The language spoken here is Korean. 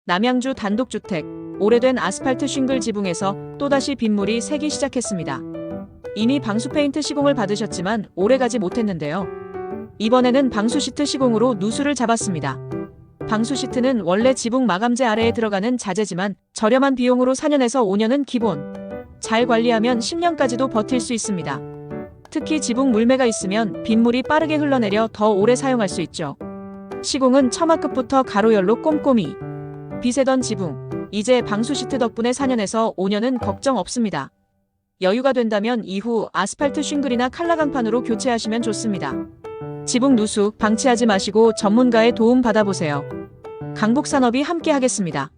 남양주 단독주택, 오래된 아스팔트 싱글 지붕에서 또다시 빗물이 새기 시작했습니다. 이미 방수 페인트 시공을 받으셨지만 오래가지 못했는데요. 이번에는 방수 시트 시공으로 누수를 잡았습니다. 방수 시트는 원래 지붕 마감재 아래에 들어가는 자재지만 저렴한 비용으로 4년에서 5년은 기본. 잘 관리하면 10년까지도 버틸 수 있습니다. 특히 지붕 물매가 있으면 빗물이 빠르게 흘러내려 더 오래 사용할 수 있죠. 시공은 처마끝부터 가로열로 꼼꼼히. 비세던 지붕, 이제 방수 시트 덕분에 4년에서 5년은 걱정 없습니다. 여유가 된다면 이후 아스팔트 싱글이나 칼라강판으로 교체하시면 좋습니다. 지붕 누수 방치하지 마시고 전문가의 도움 받아보세요. 강북산업이 함께 하겠습니다.